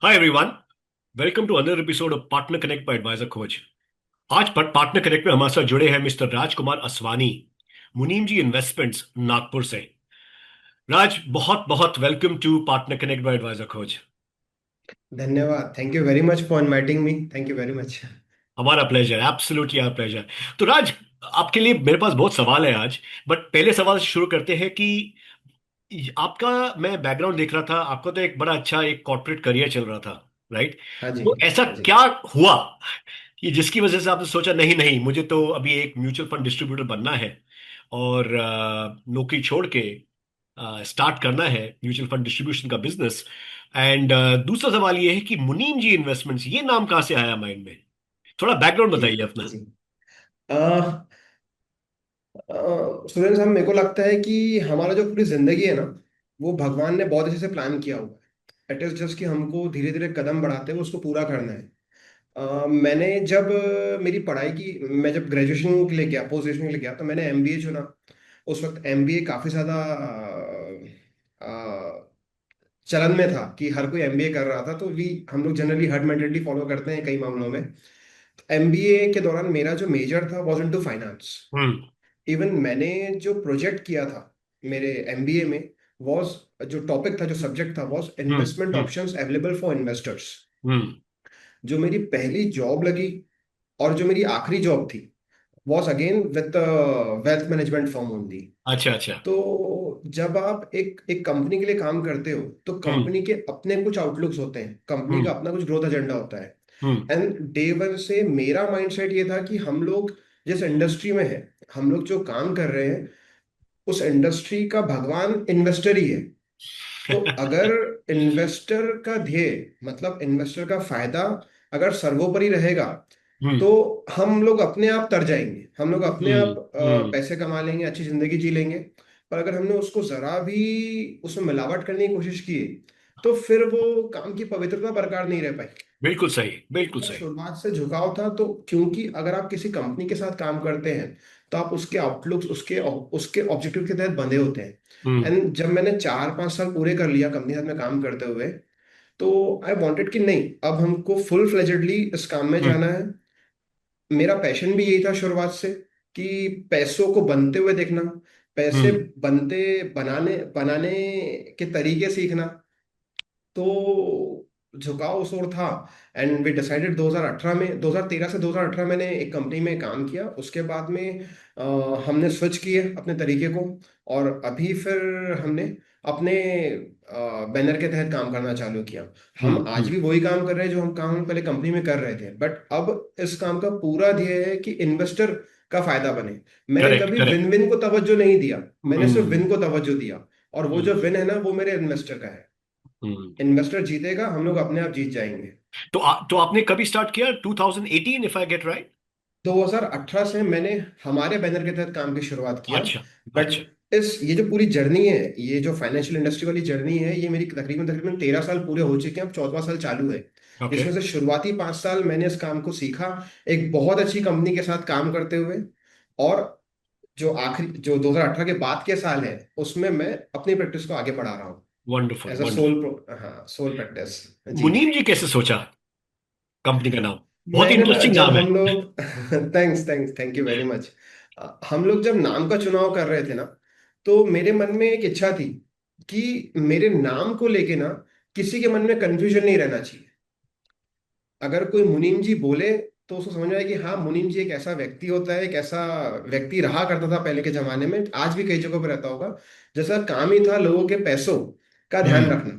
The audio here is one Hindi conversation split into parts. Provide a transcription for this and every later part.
Hi everyone, welcome to another episode of Partner Connect by Advisor Coach। आज पार्टनर कनेक्ट में हमारे साथ जुड़े हैं मिस्टर राजकुमार असवानी, मुनीम जी इन्वेस्टमेंट्स नागपुर से। राज, बहुत बहुत welcome to partner connect by advisor coach. धन्यवाद। Thank you very much for inviting me. Thank you very much. हमारा प्लेजर, एब्सोल्युटली आवर प्लेजर। तो राज, आपके लिए मेरे पास बहुत सवाल है आज, बट पहले सवाल से शुरू करते हैं कि आपका, मैं बैकग्राउंड देख रहा था, आपका तो एक बड़ा अच्छा एक कॉर्पोरेट करियर चल रहा था, राइट? हाँ जी। तो ऐसा हाँ जी। क्या हुआ कि जिसकी वजह से आपने सोचा नहीं नहीं, मुझे तो अभी एक म्यूचुअल फंड डिस्ट्रीब्यूटर बनना है और नौकरी छोड़ के स्टार्ट करना है म्यूचुअल फंड डिस्ट्रीब्यूशन का बिजनेस। एंड दूसरा सवाल ये है कि मुनीम जी इन्वेस्टमेंट्स, ये नाम कहाँ से आया माइंड में? थोड़ा बैकग्राउंड जी बताइए अपना। जी। सुरेंद्र साहब, मेरे को लगता है कि हमारा जो पूरी जिंदगी है ना, वो भगवान ने बहुत अच्छे से प्लान किया हुआ है। इट इज जस्ट कि हमको धीरे धीरे कदम बढ़ाते हुए उसको पूरा करना है। मैंने जब मेरी पढ़ाई की, मैं जब ग्रेजुएशन के लिए गया, पोस्ट ग्रेजुएशन के लिए गया, तो मैंने एमबीए चुना। उस वक्त एमबीए काफी ज्यादा चलन में था कि हर कोई एमबीए कर रहा था, तो वी हम लोग जनरली हर्ड मेंटेलिटी फॉलो करते हैं कई मामलों में। एमबीए के दौरान मेरा जो मेजर था was into finance. Hmm. Even मैंने जो प्रोजेक्ट किया था मेरे एमबीए में, वाज, जो टॉपिक था, जो सब्जेक्ट था, was hmm. Investment hmm. Options available for investors. Hmm. जो मेरी पहली जॉब लगी और जो मेरी आखिरी जॉब थी, was again with wealth management firm only. अच्छा अच्छा। तो जब आप एक एक कंपनी के लिए काम करते हो, तो हम्म। कंपनी के अपने कुछ आउटलुक्स होते हैं, कंपनी का हम्म। अपना कुछ ग्रोथ एजेंडा होता है। हम्म। एंड डे वन से मेरा माइंडसेट ये था कि हम लोग जिस इंडस्ट्री में है, हम लोग जो काम कर रहे हैं, उस इंडस्ट्री का भगवान इन्वेस्टर ही है। तो अगर इन्वेस्टर का ध्येय, मतलब इन्वेस्टर का फायदा अगर सर्वोपरि रहेगा, हम्म। तो हम लोग अपने आप तर जाएंगे, हम लोग अपने हम्म। आप हम्म। पैसे कमा लेंगे, अच्छी जिंदगी जी लेंगे। पर अगर हमने उसको जरा भी उसमें मिलावट करने की कोशिश की, तो फिर वो काम की पवित्रता बरकरार नहीं रह पाई। बिल्कुल सही, बिल्कुल मेरा सही। शुरुआत से झुकाव था, तो क्योंकि अगर आप किसी कंपनी के साथ काम करते हैं, तो आप उसके आउटलुक्स, उसके उसके ऑब्जेक्टिव के तहत बंधे होते हैं। हम्म। एंड जब मैंने 4-5 साल पूरे कर लिया कंपनी के साथ में काम करते हुए, तो आई वांटेड कि नहीं, अब हमको फुल फ्लेजेडली इस काम में हम्म। जाना है। मेरा पैशन भी यही था शुरुआत से, कि पैसों को बनते हुए देखना, पैसे हम्म। बनते, बनाने बनाने के तरीके सीखना। तो झुकाव उस ओर था। एंड वी डिसाइडेड 2018 में, 2013 से 2018 मैंने एक कंपनी में काम किया। उसके बाद में अ, हमने स्विच किए अपने तरीके को, और अभी फिर हमने अपने बैनर के तहत काम करना चालू किया। हम हम्म। आज भी वही काम कर रहे हैं जो हम काम पहले कंपनी में कर रहे थे, बट अब इस काम का पूरा ध्येय है कि इन्वेस्टर का फायदा बने। मैंने करेक्ट कभी करेक्ट। विन विन को तवज्जो नहीं दिया, मैंने सिर्फ हम्म। विन को तवज्जो दिया। और वो जो हम्म। विन है ना, वो मेरे इन्वेस्टर का है। हम्म। इन्वेस्टर जीतेगा, हम लोग अपने आप जीत जाएंगे। तो आपने कभी स्टार्ट किया? 2018, इफ आई गेट राइट? 2018 से मैंने हमारे बैनर के तहत काम की शुरुआत किया। अच्छा बट अच्छा। ये जो पूरी जर्नी है, ये जो फाइनेंशियल इंडस्ट्री वाली जर्नी है, ये मेरी तकरीबन तकरीबन 13 साल पूरे हो चुके हैं, अब 14वां साल चालू है। ओके। जिसमें से शुरुआती 5 साल मैंने इस काम को सीखा, एक बहुत अच्छी कंपनी के साथ काम करते हुए। और जो आखिरी, जो 2018 के बाद के साल है, उसमें मैं अपनी प्रैक्टिस को आगे बढ़ा रहा हूँ, wonderful as a wonderful. Soul, हाँ, सोल प्रैक्टिस। जी। मुनीम जी कैसे सोचा कंपनी का नाम? बहुत मैंने ना, इंटरेस्टिंग जब नाम है। हम लोग thanks thanks, thank you very much. हम लोग जब नाम का चुनाव कर रहे थे ना, तो मेरे मन में एक इच्छा थी कि मेरे नाम को लेके ना किसी के मन में कंफ्यूजन नहीं रहना चाहिए। अगर कोई मुनीम जी बोले, तो उसको समझ में आए कि हाँ, मुनीम जी एक ऐसा व्यक्ति होता है, एक ऐसा व्यक्ति रहा करता था पहले के जमाने में, आज भी कई जगहों पर रहता होगा, जैसा काम ही था लोगों के पैसों का ध्यान हम्म। रखना।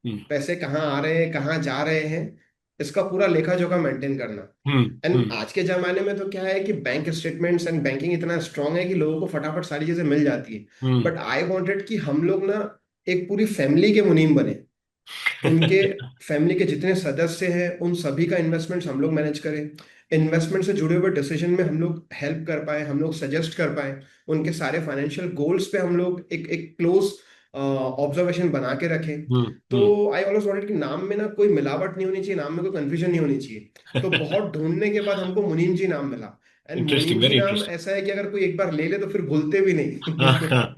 हम्म। पैसे कहाँ आ रहे हैं, कहाँ जा रहे हैं, इसका पूरा लेखा जोखा मेंटेन करना। हम्म। एंड हम्म। आज के जमाने में तो क्या है कि बैंक स्टेटमेंट्स एंड बैंकिंग इतना स्ट्रांग है कि लोगों को फटाफट सारी चीजें मिल जाती है। हम्म। बट आई वांटेड कि हम लोग ना एक पूरी फैमिली के मुनीम बने। उनके फैमिली के जितने सदस्य हैं, उन सभी का इन्वेस्टमेंट्स हम लोग मैनेज करें। इन्वेस्टमेंट से जुड़े हुए डिसीजन में हम लोग हेल्प कर पाए, हम लोग सजेस्ट कर पाए। उनके सारे फाइनेंशियल गोल्स पे हम लोग एक एक क्लोज ऑब्जर्वेशन बना के रखें। हम्म। तो आई ऑलवेज वांटेड कि नाम में ना कोई मिलावट नहीं होनी चाहिए, नाम में कोई कंफ्यूजन नहीं होनी चाहिए। तो बहुत ढूंढने के बाद हमको मुनीम जी नाम मिला। एंड इंटरेस्टिंग, मुनीम जी वेरी नाम इंटरेस्टिंग। ऐसा है कि अगर कोई एक बार ले ले तो फिर भूलते भी हाँ नहीं। हाँ।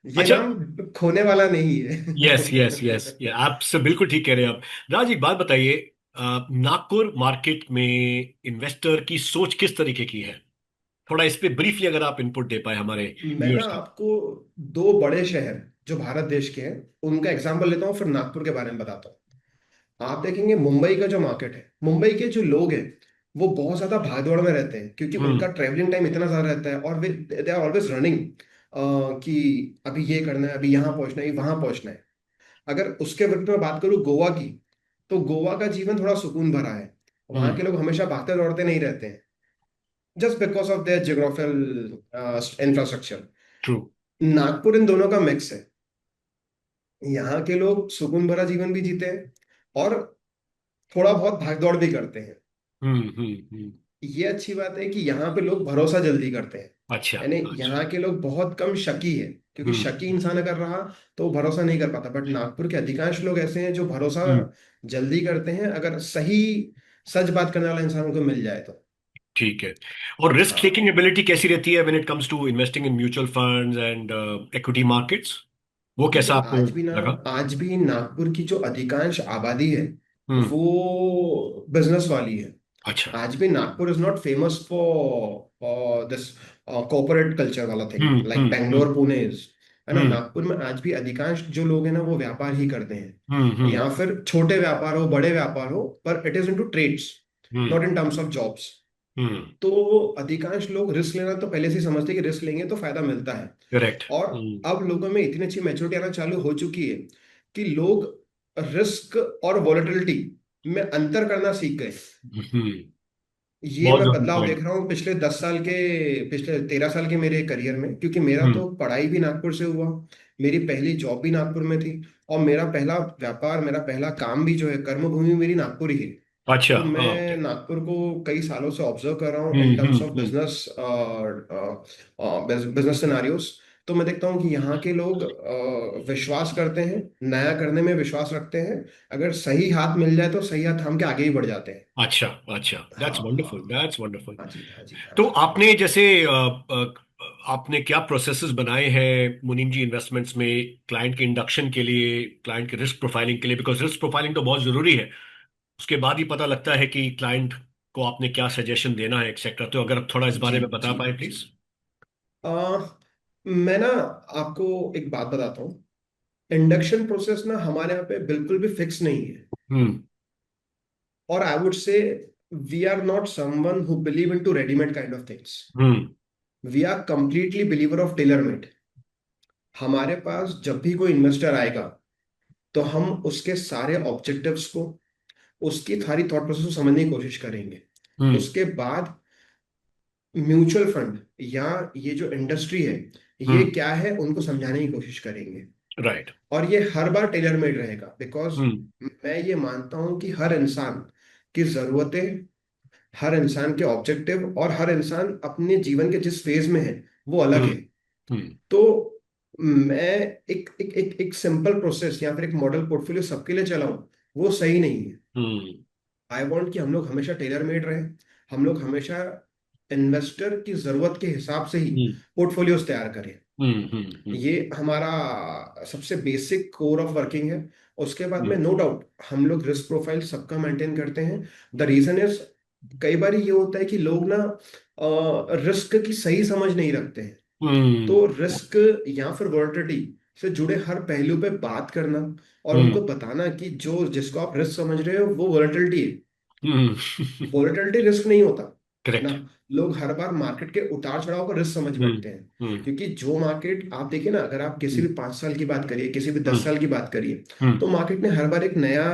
ये अच्छा। नाम खोने वाला नहीं है। यस यस यस, ये आप सब बिल्कुल ठीक कह रहे हैं आप। राज, एक बात बताइए, नागपुर मार्केट में इन्वेस्टर की सोच किस तरीके की है? थोड़ा इस पे ब्रीफली अगर आप इनपुट दे पाए हमारे मैं ना व्यूअर्स को। आपको दो बड़े शहर जो भारत देश के हैं उनका एग्जांपल लेता हूँ, फिर नागपुर के बारे में बताता हूँ। आप देखेंगे मुंबई का जो मार्केट है, मुंबई के जो लोग हैं वो बहुत ज्यादा भागदौड़ में रहते हैं, क्योंकि उनका हम्म ट्रेवलिंग टाइम इतना ज्यादा रहता है, और वे दे आर ऑलवेज रनिंग कि अभी ये करना है, अभी यहाँ पहुंचना है, वहां पहुंचना है। अगर उसके विपरीत में बात करूँ गोवा की, तो गोवा का जीवन थोड़ा सुकून भरा है। वहां हम्म। के लोग हमेशा भागते दौड़ते नहीं रहते हैं, just because of their geographical infrastructure. True. Nagpur इन दोनों का मिक्स है। यहाँ के लोग सुकून भरा जीवन भी जीते हैं और थोड़ा बहुत भागदौड़ भी करते हैं। हम्म। ये अच्छी बात है कि यहाँ पे लोग भरोसा जल्दी करते हैं। अच्छा यानी अच्छा। यहाँ के लोग बहुत कम शकी है, क्योंकि शकी हम्म इंसान अगर रहा तो वो भरोसा नहीं कर पाता। बट नागपुर के अधिकांश लोग ऐसे हैं जो भरोसा हम्म। जल्दी करते हैं, अगर सही सच बात करने वाला इंसान उनको मिल जाए तो। ठीक है। और रिस्क हाँ, टेकिंग एबिलिटी कैसी रहती है when it comes to investing in mutual funds and equity markets? वो कैसा देखिए आपको आज भी ना, लगा? आज भी नागपुर की जो अधिकांश आबादी है हम्म। वो बिजनेस वाली है। अच्छा। आज भी Nagpur is not famous for this corporate culture वाला thing like hmm. Bangalore Pune is. है ना, हम्म नागपुर में आज भी अधिकांश जो लोग हैं ना वो व्यापार ही करते हैं, हम्म। या फिर छोटे व्यापार हो बड़े व्यापार हो, पर it is into trades, hmm not in terms of jobs. Hmm. तो अधिकांश लोग रिस्क लेना तो पहले से ही समझते हैं कि रिस्क लेंगे तो फायदा मिलता है। करेक्ट। और हम्म अब लोगों में इतनी अच्छी मैच्योरिटी आना चालू हो चुकी है कि लोग रिस्क और वॉलेटिलिटी में अंतर करना सीख गए। हम्म। ये बहुत मैं जरूरी बदलाव देख पॉइंट। रहा हूँ पिछले 13 साल के मेरे करियर में, क्योंकि मेरा हम्म। तो पढ़ाई भी नागपुर से हुआ, मेरी पहली जॉब भी नागपुर में थी, और मेरा पहला व्यापार, मेरा पहला काम भी जो है, कर्मभूमि मेरी नागपुर ही है। अच्छा। तो ओके। मैं नागपुर को कई सालों से ऑब्जर्व कर रहा हूँ इन terms of hmm. Business business scenarios. तो मैं देखता हूँ कि यहाँ के लोग विश्वास करते हैं, नया करने में विश्वास रखते हैं। अगर सही हाथ मिल जाए तो सही हाथ थाम के आगे ही बढ़ जाते हैं। अच्छा अच्छा, दैट्स हाँ वंडरफुल, हाँ। That's wonderful. हाँ जी, हाँ जी, हाँ तो जी। आपने जैसे आपने क्या प्रोसेसेस बनाए हैं मुनीम जी इन्वेस्टमेंट्स में, क्लाइंट के इंडक्शन के लिए, क्लाइंट के रिस्क प्रोफाइलिंग के लिए? बिकॉज रिस्क प्रोफाइलिंग तो बहुत जरूरी है, उसके बाद ही पता लगता है कि क्लाइंट को आपने क्या सजेशन देना है एक्सेट्रा। तो अगर आप थोड़ा इस बारे जी में बता जी पाए जी। प्लीज। मैं ना आपको एक बात बताता हूँ। इंडक्शन प्रोसेस ना हमारे यहाँ पे बिल्कुल भी फिक्स नहीं है। हम्म और I would say we are not someone who believe in to readymade kind of things. Hmm we are completely believer of tailor made. हमारे पास जब भी कोई इन्वेस्टर आएगा तो हम उसके सारे ऑब्जेक्टिव्स को, उसकी सारी थॉट प्रोसेस को समझने की कोशिश करेंगे। हम्म उसके बाद म्यूचुअल फंड या ये जो इंडस्ट्री है ये हम्म। क्या है उनको समझाने की कोशिश करेंगे। राइट। और ये हर बार टेलर मेड रहेगा, बिकॉज हम्म मैं ये मानता हूं कि हर इंसान की जरूरतें, हर इंसान के ऑब्जेक्टिव और हर इंसान अपने जीवन के जिस फेज में है वो अलग हम्म है। हम्म तो मैं एक सिंपल प्रोसेस या फिर एक मॉडल पोर्टफोलियो सबके लिए चलाऊं, वो सही नहीं है। हम्म आई वांट कि हम लोग हमेशा टेलर मेड रहे, हम लोग हमेशा इन्वेस्टर की जरूरत के हिसाब से ही हम्म पोर्टफोलियोज तैयार करें। हम्म। ये हमारा सबसे बेसिक कोर ऑफ वर्किंग है। उसके बाद में हम्म नो डाउट हम लोग रिस्क प्रोफाइल सबका मेंटेन करते हैं। द रीजन इज, कई बार ये होता है कि लोग ना रिस्क की सही समझ नहीं रखते हैं। हम्म तो रिस्क या फिर वोलेटिलिटी से जुड़े हर पहलू पे बात करना और हम्म उनको बताना कि जो जिसको आप रिस्क समझ रहे हो वो वोलेटिलिटी है। हम्म। वोलेटिलिटी रिस्क नहीं होता। है ना, करेक्ट। लोग हर बार मार्केट के उतार चढ़ाव को रिस्क समझ हम्म बैठते हैं। हम्म क्योंकि जो मार्केट आप देखिए ना, अगर आप किसी भी 5 साल की बात करिए, किसी भी दस हम्म साल की बात करिए, हम्म तो मार्केट ने हर बार एक नया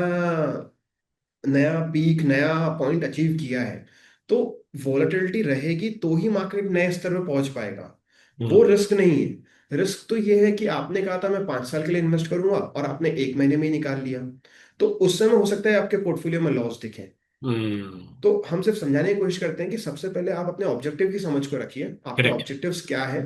नया पीक, नया पॉइंट अचीव किया है। तो वॉलेटिलिटी रहेगी तो ही मार्केट नए स्तर पर पहुंच पाएगा। वो हम्म रिस्क नहीं है। रिस्क तो ये है कि आपने कहा था मैं 5 साल के लिए इन्वेस्ट करूंगा और आपने एक महीने में ही निकाल लिया, तो उस समय हो सकता है आपके पोर्टफोलियो में लॉस दिखे। तो हम सिर्फ समझाने की कोशिश करते हैं कि सबसे पहले आप अपने ऑब्जेक्टिव की समझ को रखिए, आपके करेक्ट। ऑब्जेक्टिव्स क्या है।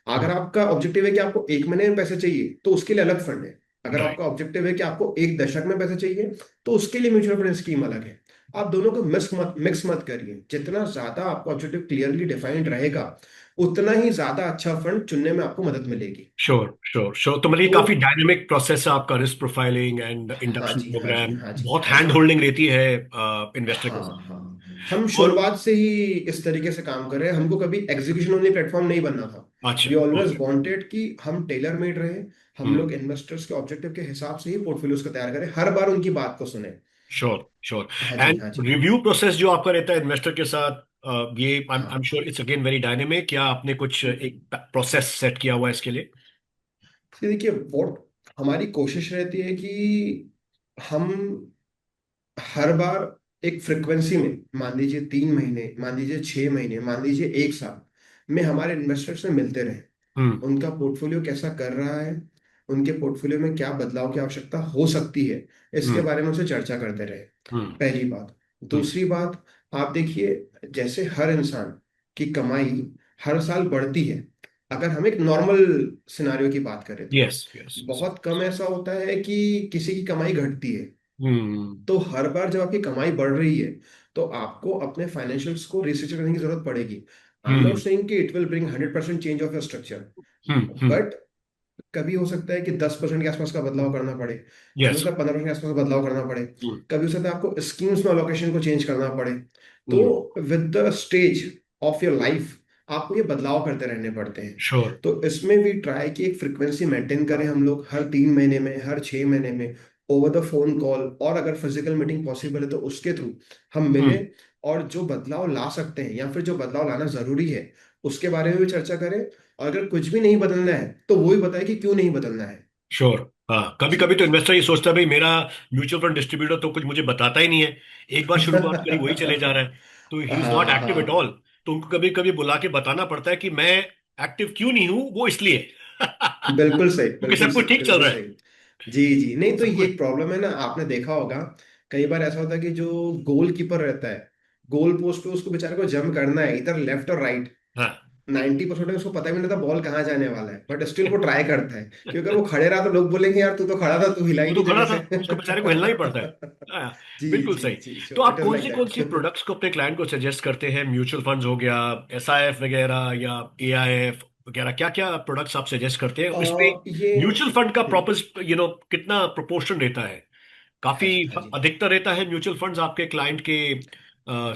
अगर आपका ऑब्जेक्टिव है कि आपको एक महीने में पैसे चाहिए तो उसके लिए अलग फंड है। अगर राइट। आपका ऑब्जेक्टिव है कि आपको एक दशक में पैसे चाहिए तो उसके लिए म्यूचुअल फंड स्कीम अलग है। आप दोनों को मिक्स मत करिए। जितना ज्यादा आपका ऑब्जेक्टिव क्लियरली डिफाइंड रहेगा, उतना ही ज्यादा अच्छा फंड चुनने में आपको मदद मिलेगी। Sure sure sure. तो मतलब ये तो काफी डायनेमिक प्रोसेस है आपका, रिस्क प्रोफाइलिंग एंड हाँ इंडक्शन जी, हाँ जी, प्रोग्राम, हाँ जी, बहुत हाँ हैंड जी। होल्डिंग रहती है इन्वेस्टर के हाँ साथ। हाँ। हम और शुरुआत से ही इस तरीके से काम कर रहे हैं, हमको कभी एग्जीक्यूशन ओनली प्लेटफॉर्म नहीं बनना था। अच्छा, वी ऑलवेज ओके। वांटेड कि हम टेलर मेड रहे, हम हम्म। लोग इन्वेस्टर्स के ऑब्जेक्टिव के हिसाब से ही पोर्टफोलियोज को तैयार करें, हर बार उनकी बात को सुने। Sure sure. हाँ जी, एंड हाँ जी। रिव्यू प्रोसेस जो आपका रहता है इन्वेस्टर के साथ, ये आई एम हाँ, sure it's again very dynamic, या आपने कुछ एक प्रोसेस सेट किया हुआ है इसके लिए? ये देखिए, वॉट हमारी कोशिश रहती है कि हम हर बार एक फ्रिक्वेंसी में, मान लीजिए 3 महीने, मान लीजिए 6 महीने, मान लीजिए 1 साल में हमारे इन्वेस्टर से मिलते रहे। हम्म। उनका पोर्टफोलियो कैसा कर रहा है, उनके पोर्टफोलियो में क्या बदलाव की आवश्यकता हो सकती है, इसके हम्म। बारे में उनसे चर्चा करते रहे। हम्म। पहली बात। हम्म। दूसरी बात, आप देखिए, जैसे हर इंसान की कमाई हर साल बढ़ती है, अगर हम एक नॉर्मल सिनारियो की बात करें तो यस यस यस। बहुत कम ऐसा होता है कि किसी की कमाई घटती है। हम्म। तो हर बार जब आपकी कमाई बढ़ रही है, तो आपको अपने फाइनेंशियल्स को रिस्ट्रक्चर करने की जरूरत पड़ेगी। I am not hmm. Saying कि it will bring 100% change of your structure, hmm. But कभी हो सकता है कि 10% के आसपास का बदलाव करना पड़े, कभी हो यस। सकता है 15% के आसपास का बदलाव करना पड़े, हम्म। कभी हो सकता है आपको स्कीम्स में अलोकेशन को चेंज करना पड़े। हम्म। तो with the stage of your life आपको ये बदलाव करते रहने पड़ते हैं। श्योर। तो इसमें भी ट्राई की एक फ्रिक्वेंसी मेंटेन करें हम लोग, हर 3 महीने में, हर 6 महीने में, ओवर द फोन कॉल, और अगर फिजिकल मीटिंग पॉसिबल है तो उसके थ्रू हम हम्म। मिलें, और जो बदलाव ला सकते हैं या फिर जो बदलाव लाना जरूरी है उसके बारे में भी चर्चा करें। और अगर कुछ भी नहीं बदलना है तो वो भी बताए कि क्यों नहीं बदलना है। श्योर। हाँ, कभी जी। कभी तो इन्वेस्टर ये सोचता है भाई मेरा म्यूचुअल फंड डिस्ट्रीब्यूटर तो कुछ मुझे बताता ही नहीं है, एक बार शुरुआत करी वही चले जा रहा है, तो ही इज नॉट हाँ एक्टिव एट हाँ, ऑल। तो उनको कभी कभी बुला के बताना पड़ता है कि मैं एक्टिव क्यों नहीं हूं, वो इसलिए बिल्कुल सही, क्योंकि बिल्कुल सब कुछ सही, ठीक चल बिल्कुल रहा सही। है। जी जी, नहीं तो सब ये कुछ। एक प्रॉब्लम है ना, आपने देखा होगा कई बार ऐसा होता है कि जो गोल कीपर रहता है, गोल पोस्ट पे उसको बेचारे को जंप करना है इधर लेफ्ट और राइट, हाँ। 90% उसको पता भी नहीं था बॉल कहाँ जाने वाला है, बट स्टिल वो ट्राई करता है, क्योंकि अगर वो खड़े रहा तो लोग बोलेंगे यार तू तो खड़ा था, तू हिला ही वो तो नहीं खड़ा जगह था, से। उसको बेचारे को हिलना ही पड़ता है। हाँ, जी बिल्कुल जी सही। जी, तो सो इट आप इज लाइक कौन सी दैट। प्रोडक्ट्स को अपने क्लाइंट को सजेस्ट करते हैं? म्यूचुअल फंड्स हो गया, एसआईएफ वगैरह, या एआईएफ वगैरह, क्या क्या प्रोडक्ट्स आप सजेस्ट करते हैं इसमें? ये म्यूचुअल फंड का हम्म, प्रॉपर कितना प्रोपोर्शन रहता है? हाँ काफी जी, हाँ जी, अधिकतर रहता है म्यूचुअल फंड्स आपके क्लाइंट के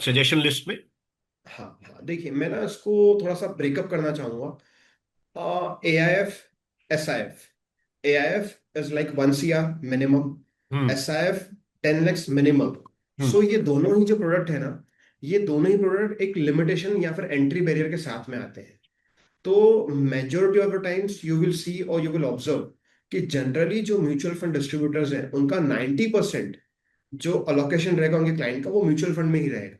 सजेशन लिस्ट में? हाँ हाँ। देखिए, मैं ना इसको थोड़ा सा ब्रेकअप करना चाहूंगा। AIF, SIF, AIF is like 1 CR minimum, hmm. SIF 10 lakhs minimum. Hmm. So ये दोनों ही जो प्रोडक्ट है ना, ये दोनों ही प्रोडक्ट एक लिमिटेशन या फिर एंट्री बैरियर के साथ में आते हैं। तो majority of the times you will see और यू विल ऑब्जर्व कि जनरली जो म्यूचुअल फंड डिस्ट्रीब्यूटर्स हैं उनका 90% जो अलोकेशन रहेगा उनके क्लाइंट का, वो म्यूचुअल फंड में ही रहेगा।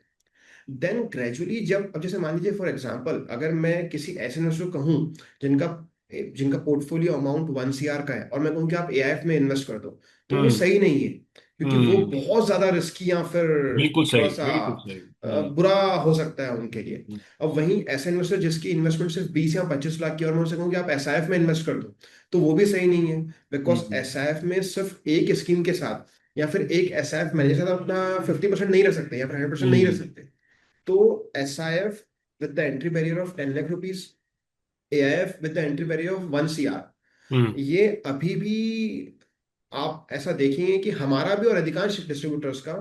देन ग्रेजुअली जब, अब जैसे मान लीजिए फॉर एग्जांपल, अगर मैं किसी ऐसे इन्वेस्टर को कहूँ जिनका जिनका पोर्टफोलियो अमाउंट 1 CR का है, और मैं कहूँ कि आप AIF में इन्वेस्ट कर दो, तो वो हम्म। सही नहीं है, क्योंकि वो हम्म। बहुत ज्यादा रिस्की या फिर बिल्कुल थोड़ा सही, सा बिल्कुल सही। बुरा हो सकता है उनके लिए। हम्म। अब वहीं ऐसे इन्वेस्टर जिसकी इन्वेस्टमेंट सिर्फ 20 या 25 लाख की, और मैं उनसे कहूँ कि आप SIF में इन्वेस्ट कर दो, तो वो भी सही नहीं है। Because hmm. SIF में सिर्फ एक स्कीम के साथ या फिर एक SIF मैनेजर के साथ अपना 50% नहीं रह सकते या फिर 100% नहीं रह हम्म। सकते। तो SIF with the entry barrier of 10 lakh rupees, AIF with the entry barrier of 1 CR, हम्म। ये अभी भी आप ऐसा देखेंगे कि हमारा भी और अधिकांश डिस्ट्रीब्यूटर्स का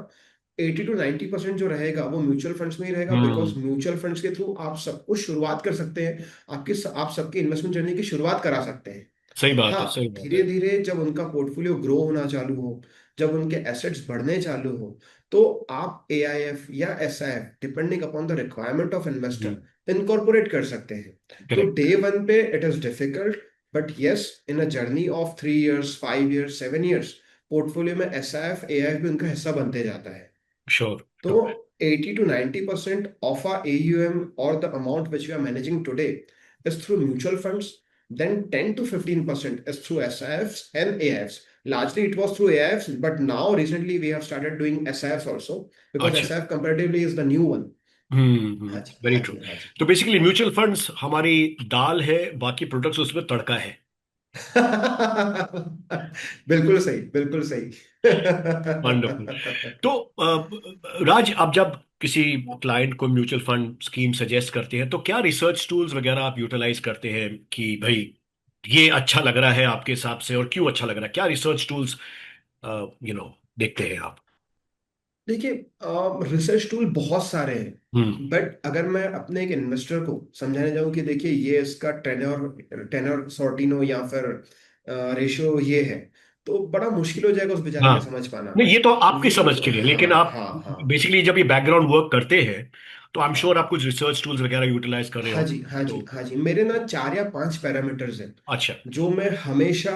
80 to 90% जो रहेगा वो म्यूचुअल फंड्स में ही रहेगा। Because hmm. म्यूचुअल फंड्स के थ्रू आप सब कुछ शुरुआत कर सकते हैं, आप सबकी इन्वेस्टमेंट जर्नी की शुरुआत करा सकते हैं। सही बात है, हाँ, सही बात धीरे है। धीरे जब उनका पोर्टफोलियो ग्रो होना चालू हो, जब उनके एसेट्स बढ़ने चालू हो, तो आप AIF या SIF depending upon the requirement of investor incorporate कर सकते हैं। तो करेक्ट। डे वन पे it is difficult, but yes, in a journey of 3 years, 5 years, 7 years, portfolio में SIF AIF भी उनका हिस्सा बनते जाता है। श्योर तो sure. 80 to 90% of our AUM, or the amount which we are managing today, is through mutual funds. Then 10 to 15% is through SIFs and AIFs. Largely it was through AIFs, but now recently we have started doing SIFs also, because अच्छा। SIF comparatively is the new one. हाँ जी, वेरी हाँ ट्रू। जी, हाँ जी। तो बेसिकली म्यूचुअल फंड्स हमारी दाल है, बाकी प्रोडक्ट्स उसमें तड़का है। बिल्कुल सही, बिल्कुल सही। वंडरफुल। तो राज, आप जब किसी क्लाइंट को म्यूचुअल फंड स्कीम सजेस्ट करते हैं तो क्या रिसर्च टूल्स वगैरह आप यूटिलाइज करते हैं कि भाई ये अच्छा लग रहा है आपके हिसाब से, और क्यों अच्छा लग रहा है? क्या रिसर्च टूल्स देखते हैं आप? देखिए, रिसर्च टूल बहुत सारे हम्म। हैं, बट अगर मैं अपने एक इन्वेस्टर को समझाने जाऊं कि देखिए ये इसका टेनर टेनर सॉर्टिनो या फिर रेशियो ये है, तो बड़ा मुश्किल हो जाएगा उस बेचारे हाँ, का समझ पाना। नहीं ये तो आपकी वो, समझ के लिए, लेकिन हाँ आप हाँ हाँ बेसिकली जब ये बैकग्राउंड वर्क करते हैं तो आई एम श्योर हाँ आप कुछ रिसर्च टूल्स वगैरह यूटिलाइज कर रहे हाँ हो। जी, हाँ जी, तो हाँ जी, मेरे ना 4 या 5 पैरामीटर्स हैं अच्छा। जो मैं हमेशा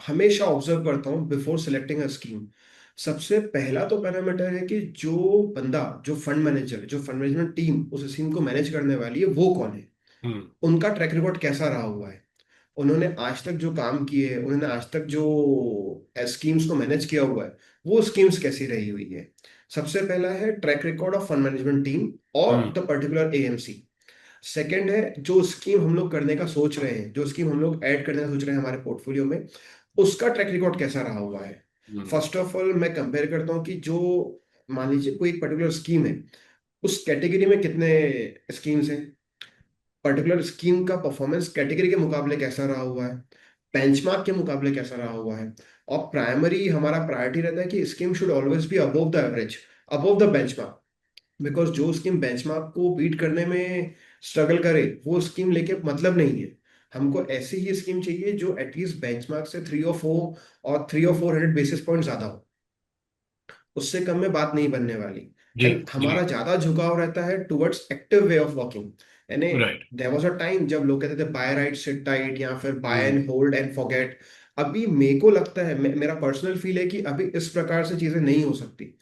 हमेशा ऑब्जर्व करता हूँ बिफोर सिलेक्टिंग अ स्कीम। सबसे पहला तो पैरामीटर है कि जो बंदा, जो फंड मैनेजर, जो फंड मैनेजमेंट टीम उस स्कीम को मैनेज करने वाली है, वो कौन है, हम्म। उनका ट्रैक रिकॉर्ड कैसा रहा हुआ है, उन्होंने आज तक जो काम किए हैं, उन्होंने आज तक जो स्कीम्स को मैनेज किया हुआ है, वो स्कीम्स कैसी रही हुई है। सबसे पहला है track record of fund management team और hmm. The particular AMC. Second है जो स्कीम हम लोग करने का सोच रहे हैं, जो स्कीम हम लोग ऐड करने का सोच रहे हैं हमारे पोर्टफोलियो में, उसका ट्रैक रिकॉर्ड कैसा रहा हुआ है। हम्म। फर्स्ट ऑफ ऑल मैं कंपेयर करता हूँ कि जो, मान लीजिए कोई एक पर्टिकुलर स्कीम है, उस कैटेगरी में कितने स्कीम्स हैं, पर्टिकुलर स्कीम का परफॉर्मेंस कैटेगरी के मुकाबले कैसा रहा हुआ है, बेंचमार्क के मुकाबले कैसा रहा हुआ है। और प्राइमरी हमारा प्रायोरिटी रहता है कि scheme should always be above the average, above the benchmark. Because जो स्कीम बेंचमार्क को बीट करने में स्ट्रगल करे, वो स्कीम लेके मतलब नहीं है। हमको ऐसी ही स्कीम चाहिए जो एटलीस्ट बेंचमार्क से 3 और 4 बेसिस पॉइंट ज्यादा हो, उससे कम में बात नहीं बनने वाली। जी। एंड जी। हमारा ज्यादा झुकाव रहता है towards active way of working. यानी right. There was a time जब लोग कहते थे बाय राइट सिट टाइट या फिर buy hmm. And hold and forget. अभी मेरे को लगता है, मेरा पर्सनल फील है कि अभी इस प्रकार से चीजें नहीं हो सकती।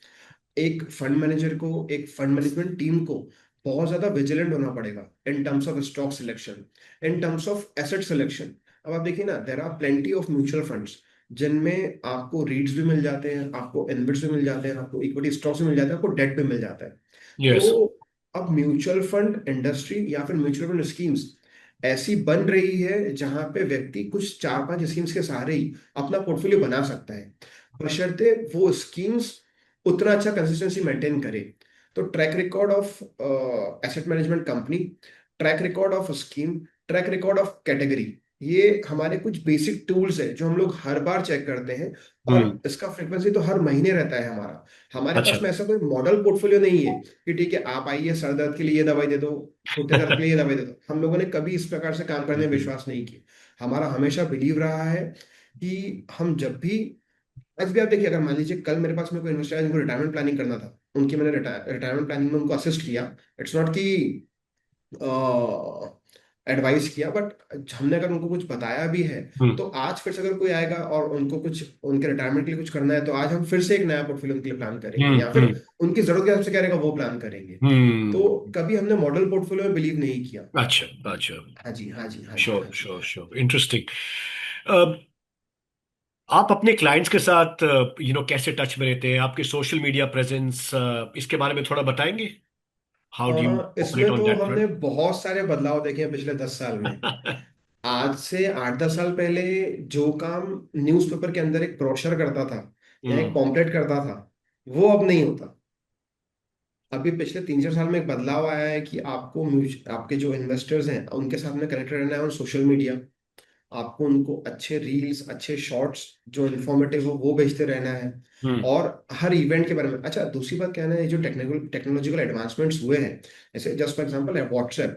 एक फंड मैनेजर को, एक फंड मैनेजमेंट टीम को बहुत ज्यादा विजिलेंट होना पड़ेगा in terms of stock selection, in terms of asset selection. अब आप देखिए ना, there are plenty of mutual funds जिनमें आपको रीट्स भी मिल जाते हैं, आपको इनविट्स भी मिल जाते हैं, आपको इक्विटी स्टॉक्स भी मिल जाते हैं, आपको डेट भी मिल जाता है। यस। तो अब म्यूचुअल फंड इंडस्ट्री या फिर म्यूचुअल फंड स्कीम्स ऐसी बन रही है जहां पे व्यक्ति कुछ 4 5 स्कीम्स के सहारे ही अपना पोर्टफोलियो बना सकता है, बशर्ते वो स्कीम्स उतना अच्छा कंसिस्टेंसी मेंटेन करे। तो track record of asset management company, track record of scheme, track record of category, ये हमारे कुछ बेसिक टूल्स है जो हम लोग हर बार चेक करते हैं। और हम्म। इसका फ्रिक्वेंसी तो हर महीने रहता है हमारा। हमारे अच्छा। पास में ऐसा कोई मॉडल पोर्टफोलियो नहीं है कि ठीक है आप आइए सर दर्द के लिए ये दवाई दे दो, घुटने दर्द के लिए ये दवाई दे दो। हम लोगों ने कभी इस प्रकार से काम करने में हम्म। विश्वास नहीं किया। हमारा हमेशा बिलीव रहा है कि हम जब भी, आज भी आप देखिए, अगर मान लीजिए कल मेरे पास में कोई इन्वेस्टर है जिनको रिटायरमेंट प्लानिंग करना था, उनकी मैंने रिटायरमेंट प्लानिंग में उनको असिस्ट किया। इट्स नॉट कि एडवाइस किया, बट हमने अगर उनको कुछ बताया भी है, हम्म। तो आज फिर से अगर कोई आएगा और उनको कुछ उनके रिटायरमेंट के लिए कुछ करना है, तो आज हम फिर से एक नया पोर्टफोलियो उनके लिए प्लान करेंगे, या फिर हम्म। उनकी जरूरत के हिसाब से क्या रहेगा वो प्लान करेंगे। तो हम्म। कभी हमने मॉडल पोर्टफोलियो में बिलीव नहीं किया। अच्छा। अच्छा। हाँ जी, हाँ जी, हाँ जी, श्योर हाँ जी। Sure sure, interesting. आप अपने क्लाइंट्स के साथ कैसे टच में रहते हैं? आपके सोशल मीडिया प्रेजेंस, इसके बारे में थोड़ा बताएंगे? हाउ डू यू ऑपरेट इसमें ऑन तो दैट हमने फ्रंट? बहुत सारे बदलाव देखे हैं पिछले 10 साल में। आज से 8 10 साल पहले जो काम न्यूज़पेपर के अंदर एक ब्रोशर करता था या एक हम्म। पॉम्पलेट करता था, वो अब नहीं होता। अभी पिछले 3 4 साल में एक बदलाव आया है कि आपको आपके जो इन्वेस्टर्स हैं उनके साथ में कनेक्टेड रहना है ऑन सोशल मीडिया। आपको उनको अच्छे रील्स, अच्छे शॉर्ट्स जो इन्फॉर्मेटिव हो वो भेजते रहना है। हम्म। और हर इवेंट के बारे में, अच्छा दूसरी बात क्या है ना, ये जो टेक्नोलॉजिकल एडवांसमेंट्स हुए हैं, जैसे जस्ट फॉर एग्जांपल है व्हाट्सएप।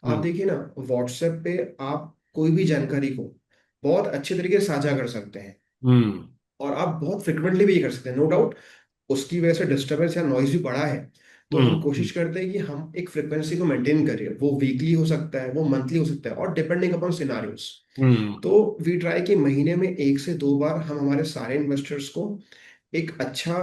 आप हम्म। देखिए ना, व्हाट्सएप पे आप कोई भी जानकारी को बहुत अच्छे तरीके से साझा कर सकते हैं, हम्म। और आप बहुत फ्रिक्वेंटली भी ये कर सकते हैं, नो डाउट। उसकी वजह से डिस्टरबेंस या नॉइज भी बढ़ा है। तो हम्म। हम कोशिश करते हैं कि हम एक फ्रिक्वेंसी को मेंटेन करें, वो वीकली हो सकता है, वो मंथली हो सकता है, और डिपेंडिंग अपॉन सिनारियोस। हम्म। तो वी ट्राई कि महीने में 1 से 2 बार हम हमारे सारे इन्वेस्टर्स को एक अच्छा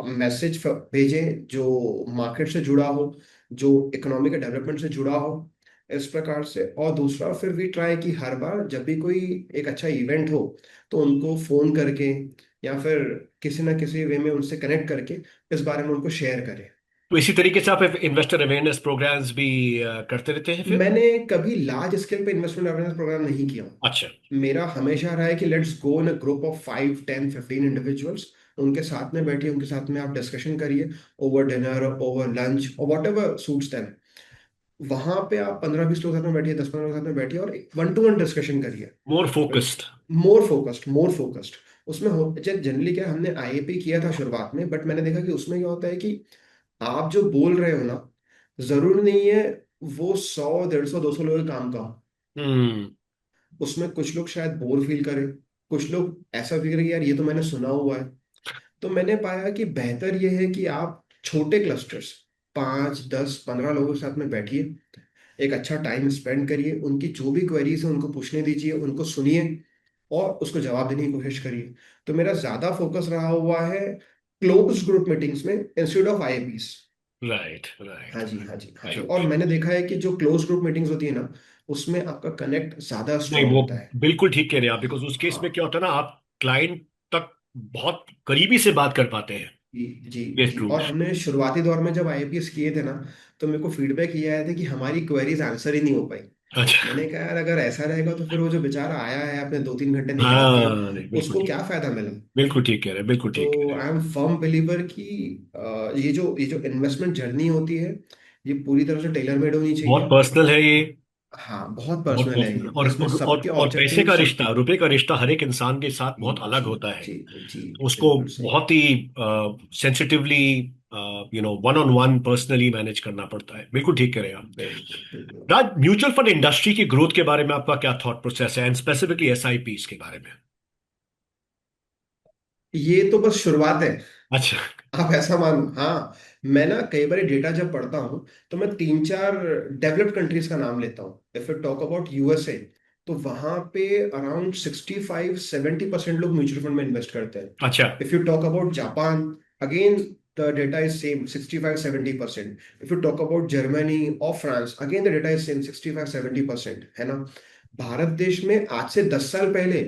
मैसेज भेजें जो मार्केट से जुड़ा हो, जो इकोनॉमिक डेवलपमेंट से जुड़ा हो, इस प्रकार से। और दूसरा फिर भी ट्राई कि हर बार जब भी कोई एक अच्छा इवेंट हो, तो उनको फोन करके या फिर किसी ना किसी वे में उनसे कनेक्ट करके इस बारे में उनको शेयर करें। तो इसी तरीके से आप इन्वेस्टर अवेयरनेस प्रोग्राम्स भी करते रहते हैं फिर? मैंने कभी लार्ज स्केल पे इन्वेस्टमेंट अवेयरनेस प्रोग्राम नहीं किया। अच्छा। मेरा हमेशा रहा है कि let's go in a group of 5 10 15 individuals, उनके साथ में बैठिए, उनके साथ में आप डिस्कशन करिए, ओवर डिनर, ओवर लंच, और वॉट एवर सूट्स देम। वहां पे आप 15 20 लोग साथ में बैठिए, 10 15 लोग साथ में बैठिए, और 1 to 1 डिस्कशन करिए। More focused. More focused, more focused. उसमें हो जनरली क्या है, हमने आईएपी किया था शुरुआत में, बट मैंने देखा कि उसमें क्या होता है कि आप जो बोल रहे हो ना, जरूर नहीं है वो 100 150 200 लोगों के काम का हो। हम्म। उसमें कुछ लोग शायद बोर फील करें, कुछ लोग ऐसा फील करें कि यार ये तो मैंने सुना हुआ है। तो मैंने पाया कि बेहतर ये है कि आप छोटे क्लस्टर्स, 5 10 15 लोगों के साथ में बैठिए, एक अच्छा टाइम स्पेंड करिए, उनकी जो भी क्वेरीज है उनको पूछने दीजिए, उनको सुनिए, और उसको जवाब देने की कोशिश करिए। तो मेरा ज्यादा फोकस रहा हुआ है क्लोज ग्रुप मीटिंग्स में इंस्टेड ऑफ आईपीस। राइट हाँ राइट जी, हाँ जी, हाँ राइट। जी। और मैंने देखा है कि जो क्लोज ग्रुप मीटिंग्स होती है ना, उसमें आपका कनेक्ट ज्यादा नहीं, स्ट्रांग वो होता है। बिल्कुल ठीक कह रहे हैं आप, बिकॉज उस केस में हाँ क्या होता है ना, आप क्लाइंट तक बहुत करीबी से बात कर पाते हैं। जी, जी, ये जी। ट्रू। और हमने शुरुआती दौर में जब आईपीएस किए थे ना, तो मेरे को फीडबैक ये आया था कि हमारी क्वेरीज आंसर ही नहीं हो पाई। अच्छा। मैंने कहा यार अगर ऐसा रहेगा तो फिर वो जो बेचारा आया है अपने 2 3 घंटे निकाल के, हाँ, नहीं, बिल्कुल उसको ठीक। क्या फायदा मिला। बिल्कुल ठीक कह रहे हैं, बिल्कुल तो ठीक कह रहे आई एम फर्म बिलीवर कि ये जो इन्वेस्टमेंट जर्नी होती है, ये पूरी तरह से टेलर मेड होनी हैं। बहुत चाहिए। पर्सनल है ये। हाँ, बहुत बहुत पर्सनल है पर्सनल, ये, और इसमें सबके और पैसे ऑब्जेक्टिव का सबके। रिश्ता, रुपए का रिश्ता हर एक इंसान के साथ जी, बहुत अलग जी, होता है। जी, जी, तो उसको बिल्कुल सही। बहुत ही sensitively, one on one personally manage करना पड़ता है। बिल्कुल ठीक करें आप। बिल्कुल, बिल्कुल। राज, म्यूचुअल फंड इंडस्ट्री की ग्रोथ के बारे में आपका क्या थॉट प्रोसेस है, एंड स्पेसिफिकली एसआईपीस के बारे में? ये तो बस शुरुआत है, अच्छा। आप ऐसा मानो। हाँ, मैं ना कई बार डेटा जब पढ़ता हूँ, तो मैं 3 4 डेवलप्ड कंट्रीज का नाम लेता हूँ। If you talk about USA, तो वहां पे अराउंड 65 70% लोग म्यूचुअल फंड में इन्वेस्ट करते हैं। अच्छा। If you talk about Japan, again the data is same, 65 70%। If you talk about Germany और France, again the data is same, 65 70%, है ना। भारत देश में आज से 10 साल पहले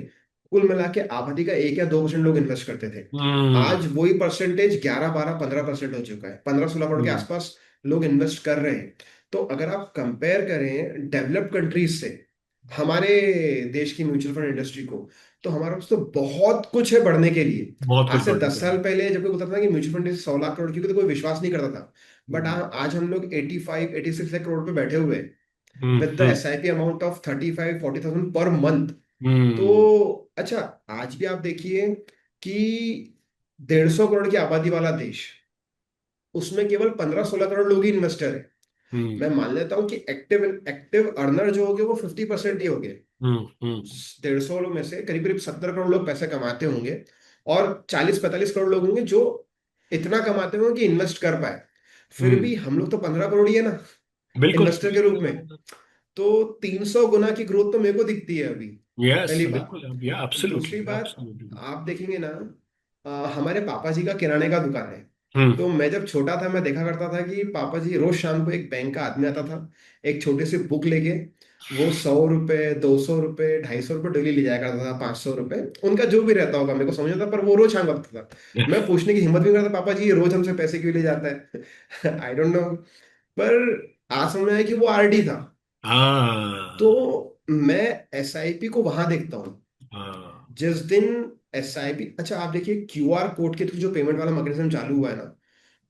कुल मिला के आबादी का 1 या 2% लोग इन्वेस्ट करते थे। हम्म। आज वही परसेंटेज 11 12 15% हो चुका है, 15 16 करोड़ के हम्म। आसपास लोग इन्वेस्ट कर रहे हैं। तो अगर आप कंपेयर करें डेवलप्ड कंट्रीज से हमारे देश की म्यूचुअल फंड इंडस्ट्री को, तो हमारे पास तो बहुत कुछ है बढ़ने के लिए। बहुत कुछ आज से बढ़ने दस को है। साल पहले जब कोई बताता था कि म्यूचुअल फंड 100 लाख करोड़ की, तो कोई विश्वास नहीं करता था। बट हम्म। आज हम लोग 85 86 लाख करोड़ पे बैठे हुए हैं, hmm. With the hmm. S I P amount of 35 40 thousand पर मंथ। हम्म। तो अच्छा, आज भी आप देखिए कि 150 करोड़ की आबादी वाला देश, उसमें केवल 15 16 करोड़ लोग ही इन्वेस्टर है। हम्म। मैं मान लेता हूँ कि एक्टिव एक्टिव अर्नर जो हो गए वो 50% ही हो गए। हम्म। हम्म। 150 लोग में से करीब करीब 70 करोड़ लोग पैसे कमाते होंगे, और 40 45 करोड़ लोग होंगे जो इतना कमाते होंगे कि इन्वेस्ट कर पाए। फिर हम्म। भी हम लोग तो 15 करोड़ ही है ना, बिल्कुल। इन्वेस्टर के रूप में। तो 300 गुना की ग्रोथ तो मेरे को दिखती है अभी। यस, पहली बात। बिल्कुल, या दूसरी एब्सोल्युटली बात, एब्सोल्युटली। आप देखेंगे ना, हमारे पापा जी का किराने का दुकान है। हम्म। तो मैं जब छोटा था, मैं देखा करता था कि पापा जी रोज शाम को एक बैंक का आदमी आता था, एक छोटी सी बुक लेके, वो 100 रुपए 200 रुपए 250 रुपए डेली ले जाया करता था, 500 रुपए, उनका जो भी रहता होगा मेरे को समझ आता, पर वो रोज शाम को आता था। मैं पूछने की हिम्मत भी नहीं करता, पापा जी ये रोज हमसे पैसे क्यों ले जाता है? I don't know. पर आज समझ में आया कि वो आरडी था। हाँ। तो मैं एसआईपी को वहां देखता हूँ। हाँ। जिस दिन एसआईपी, अच्छा आप देखिए क्यूआर कोड के थ्रू जो पेमेंट वाला मैकेनिज्म चालू हुआ है ना,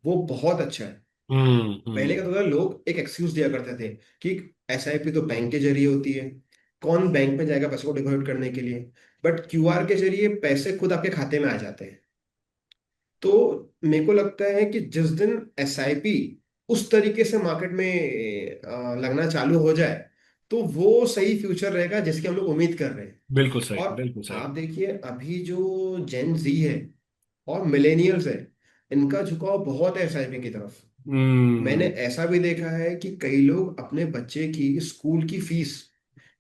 वो बहुत अच्छा है। हम्म। पहले हम्म। क्या होता था, लोग एक एक्सक्यूज दिया करते थे कि एसआईपी तो बैंक के जरिए होती है, कौन बैंक में जाएगा पैसे को डिपॉजिट करने के लिए। बट क्यूआर के जरिए पैसे खुद आपके खाते में आ जाते हैं। तो मेरे को लगता है कि जिस दिन एसआईपी उस तरीके से मार्केट में लगना चालू हो जाए, तो वो सही फ्यूचर रहेगा जिसकी हम लोग उम्मीद कर रहे हैं। बिल्कुल सही, और बिल्कुल सही। आप देखिए अभी जो जेन जी है और मिलेनियल्स है, इनका झुकाव बहुत है एसआईपी की तरफ। मैंने हम्म। ऐसा भी देखा है कि कई लोग अपने बच्चे की स्कूल की फीस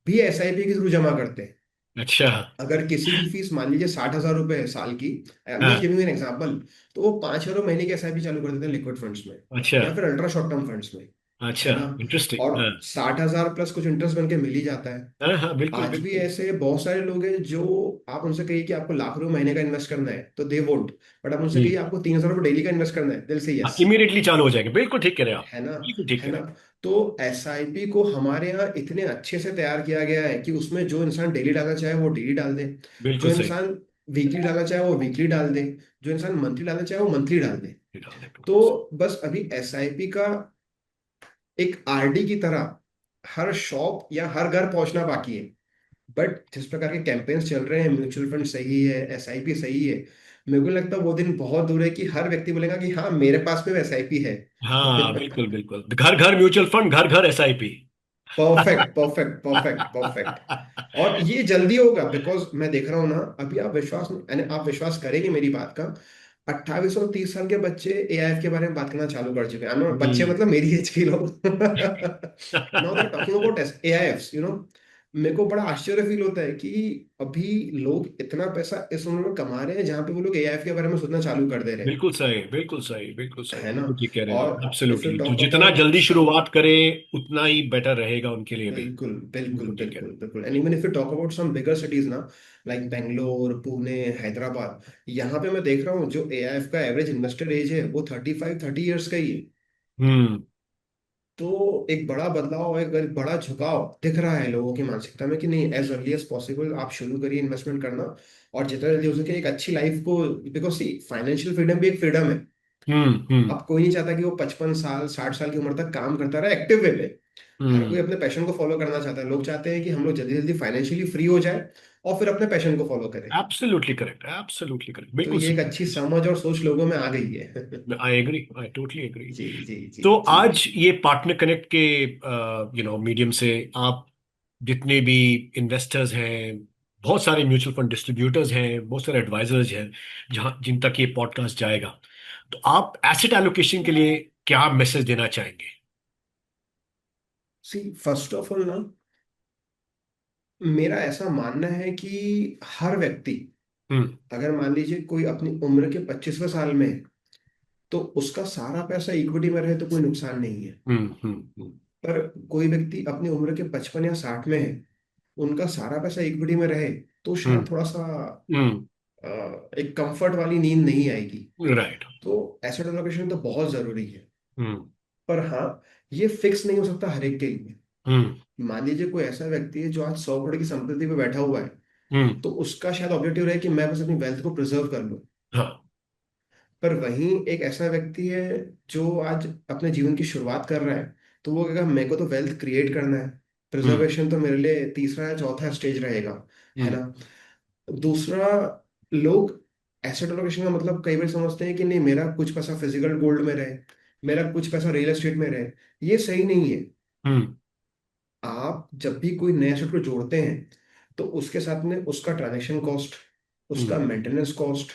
भी एसआईपी के थ्रू जमा करते हैं। अच्छा। अगर किसी की फीस मान लीजिए 60,000 रुपए है साल की, आई एम जस्ट हाँ। गिविंग एन एग्जांपल, तो वो 5 यूरो महीने की एसआईपी चालू कर देते हैं लिक्विड फंड्स में, अच्छा। या फिर अल्ट्रा शॉर्ट टर्म फंड्स में। अच्छा, है ना। इंटरेस्टिंग। और हाँ 60,000 प्लस कुछ इंटरेस्ट बन के मिल ही जाता है। हाँ हाँ, बिल्कुल आज भी बिल्कुल। ऐसे बहुत सारे लोग हैं जो, आप उनसे कहिए कि आपको लाख रुपए महीने का इन्वेस्ट करना है तो दे वोंट, बट आप उनसे कहिए हम्म। आपको 3,000 रुपये डेली का इन्वेस्ट करना है, दिल से हाँ, यस। इमीडिएटली चालू हो जाएंगे, बिल्कुल ठीक कह रहे हैं आप। है ना। बिल्कुल ठीक है कह ना। रहे हैं। तो एसआईपी को हमारे यहाँ इतने अच्छे से तैयार किया गया है कि उसमें जो इंसान डेली डालना चाहे वो डेली डाल दे, जो बिल्कुल सही। इंसान वीकली डालना चाहे वो वीकली डाल दे, जो इंसान मंथली डालना चाहे वो मंथली डाल दे। डाल दें, बिल्कुल सही। तो बस अभी एसआईपी का एक आरडी की तरह हर शॉप या हर घर पहुंचना बाकी है। बट जिस प्रकार के कैंपेन्स चल रहे हैं, म्यूचुअल फंड सही है, एसआईपी सही है, मेरे को लगता है वो दिन बहुत दूर है कि हर व्यक्ति बोलेगा कि हाँ मेरे पास में एसआईपी है। हाँ बिल्कुल बिल्कुल, घर घर म्यूचुअल फंड, घर घर SIP. Perfect perfect perfect perfect. और ये जल्दी होगा बिकॉज मैं देख रहा हूँ ना, अभी आप विश्वास, यानी आप विश्वास करेंगे मेरी बात का, 28 और 30 साल के बच्चे एआईएफ के बारे में बात करना चालू कर चुके हैं। बच्चे हम्म। मतलब मेरी एज के लोग। Now they are talking about AIF, मेरे को बड़ा आश्चर्य फील होता है कि अभी लोग इतना पैसा इस उम्र में कमा रहे हैं जहां पे वो लोग एआईएफ के बारे में सोचना चालू कर दे रहे हैं। बिल्कुल सही, बिल्कुल सही, बिल्कुल सही, है ना। बिल्कुल ठीक कह रहे हैं और आप, इफ यू एब्सोल्युटली। तो टॉक जितना अबाउट, जल्दी शुरुआत करे उतना ही बेटर रहेगा उनके लिए भी। बिल्कुल बिल्कुल बिल्कुल ठीक है। बिल्कुल बिल्कुल। And even if you talk about some bigger cities ना, लाइक बेंगलोर, पुणे, हैदराबाद, यहाँ पे मैं देख रहा हूँ जो एआईएफ का एवरेज इन्वेस्टर एज है वो 35-30 ईयर्स का ही है। हम्म। तो एक बड़ा बदलाव, एक बड़ा झुकाव दिख रहा है लोगों की मानसिकता में कि नहीं, एज अर्ली एज पॉसिबल आप शुरू करिए इन्वेस्टमेंट करना, और जितना जल्दी हो सके एक अच्छी लाइफ को, बिकॉज सी फाइनेंशियल फ्रीडम भी एक फ्रीडम है। हम्म। अब कोई नहीं चाहता कि वो 55 साल 60 साल की उम्र तक काम करता रहे एक्टिव वे पे। हर कोई हम्म। अपने पैशन को फॉलो करना चाहता है, लोग चाहते हैं कि हम लोग जल्दी जल्दी फाइनेंशियली फ्री हो जाए और फिर अपने पैशन को फॉलो करें। एब्सोल्युटली करेक्ट, एब्सोल्युटली करेक्ट, तो बिल्कुल ये एक सही। अच्छी समझ और सोच लोगों में आ गई है। I agree, I totally agree. जी जी जी तो जी। आज ये पार्टनर कनेक्ट के मीडियम से आप जितने भी इन्वेस्टर्स हैं, बहुत सारे म्यूचुअल फंड डिस्ट्रीब्यूटर्स हैं, बहुत सारे एडवाइजर्स हैं जहां जिन तक ये पॉडकास्ट जाएगा, तो आप एसेट एलोकेशन के लिए क्या मैसेज देना चाहेंगे? सी फर्स्ट ऑफ ऑल ना, मेरा ऐसा मानना है कि हर व्यक्ति, हम्म। अगर मान लीजिए कोई अपनी उम्र के 25वें साल में है, तो उसका सारा पैसा इक्विटी में रहे तो कोई नुकसान नहीं है। हम्म। पर कोई व्यक्ति अपनी उम्र के 55 या 60 में है, उनका सारा पैसा इक्विटी में रहे, तो शायद हम्म। थोड़ा सा हम्म। अ, एक कंफर्ट वाली नींद नहीं आएगी। राइट। तो एसेट एलोकेशन तो बहुत जरूरी है। हम्म। पर हाँ, ये फिक्स नहीं हो सकता हर एक के लिए। हम्म। मान लीजिए कोई ऐसा व्यक्ति है जो आज 100 करोड़ की संपत्ति पे बैठा हुआ है, हम्म। तो उसका शायद ऑब्जेक्टिव रहे कि मैं बस अपनी वेल्थ को प्रिजर्व कर लूं। हाँ। पर वहीं एक ऐसा व्यक्ति है जो आज अपने जीवन की शुरुआत कर रहा है, तो वो कहेगा मेरे को तो वेल्थ क्रिएट करना है, हम्म। प्रिजर्वेशन तो मेरे लिए तीसरा या चौथा स्टेज रहेगा। है हम्म। ना। दूसरा, लोग एसेट एलोकेशन का मतलब कई बार समझते हैं कि नहीं मेरा कुछ पैसा फिजिकल गोल्ड में रहे, मेरा कुछ पैसा रियल एस्टेट में रहे। ये सही नहीं है। हम्म। आप जब भी कोई नए एसेट को जोड़ते हैं तो उसके साथ में उसका ट्रांजेक्शन कॉस्ट, उसका हम्म। मेंटेनेंस कॉस्ट,